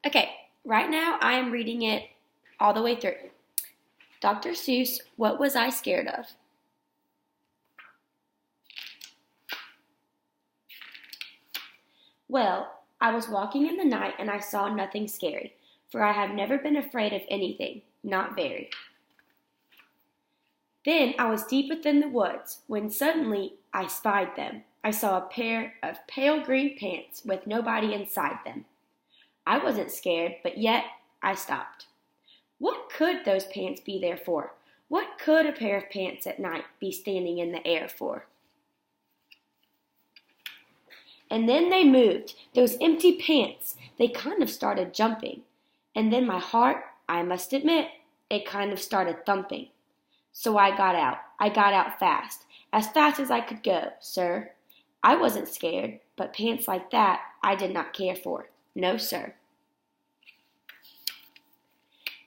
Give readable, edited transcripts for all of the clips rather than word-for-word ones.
Okay, right now I am reading it all the way through. Dr. Seuss, What Was I Scared of? Well, I was walking in the night and I saw nothing scary, for I have never been afraid of anything, not very. Then I was deep within the woods, when suddenly I spied them. I saw a pair of pale green pants with nobody inside them. I wasn't scared, but yet I stopped. What could those pants be there for? What could a pair of pants at night be standing in the air for? And then they moved, those empty pants. They kind of started jumping. And then my heart, I must admit, it kind of started thumping. So I got out. I got out fast as I could go, sir. I wasn't scared, but pants like that I did not care for. No, sir.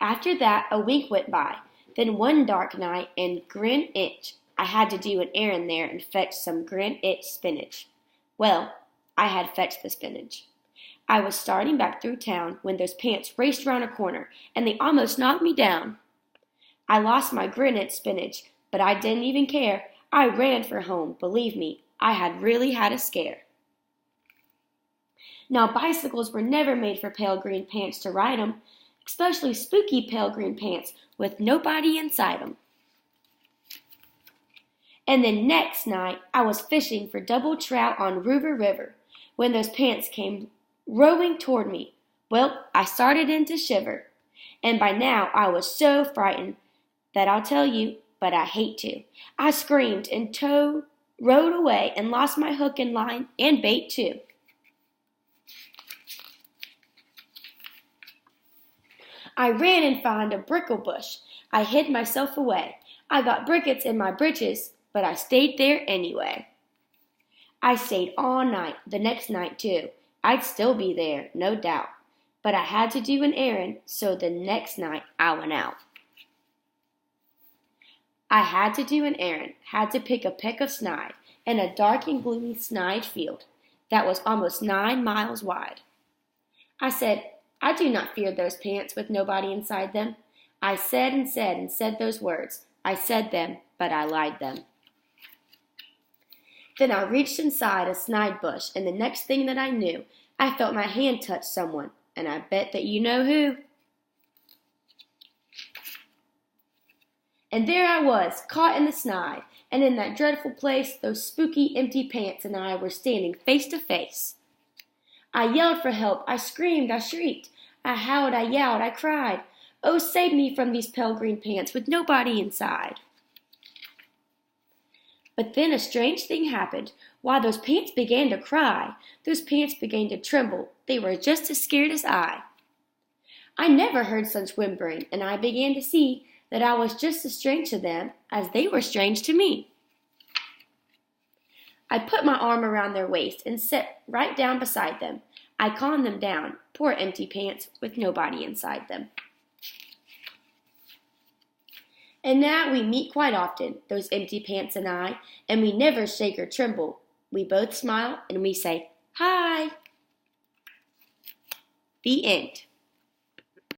After that, a week went by. Then one dark night in Greenwich, I had to do an errand there and fetch some Greenwich spinach. Well, I had fetched the spinach. I was starting back through town when those pants raced round a corner, and they almost knocked me down. I lost my Greenwich spinach, but I didn't even care. I ran for home. Believe me, I had really had a scare. Now, bicycles were never made for pale green pants to ride 'em, especially spooky pale green pants with nobody inside 'em. And the next night, I was fishing for double trout on River River when those pants came rowing toward me. Well, I started in to shiver, and by now I was so frightened that I'll tell you, but I hate to. I screamed and rowed away and lost my hook and line and bait too. I ran and found a brickle bush. I hid myself away. I got brickets in my britches, but I stayed there anyway. I stayed all night, the next night too. I'd still be there, no doubt. But I had to do an errand, so the next night I went out. I had to do an errand, had to pick a peck of snide in a dark and gloomy snide field that was almost 9 miles wide. I said, I do not fear those pants with nobody inside them. I said and said and said those words. I said them, but I lied them. Then I reached inside a snide bush, and the next thing that I knew, I felt my hand touch someone, and I bet that you know who. And there I was, caught in the snide, and in that dreadful place, those spooky empty pants and I were standing face to face. I yelled for help, I screamed, I shrieked, I howled, I yelled, I cried. Oh, save me from these pale green pants with nobody inside. But then a strange thing happened. Why, those pants began to cry. Those pants began to tremble. They were just as scared as I. I never heard such whimpering, and I began to see that I was just as strange to them as they were strange to me. I put my arm around their waist and sat right down beside them. I calmed them down, poor empty pants with nobody inside them. And now we meet quite often, those empty pants and we never shake or tremble. We both smile and we say, Hi! The end.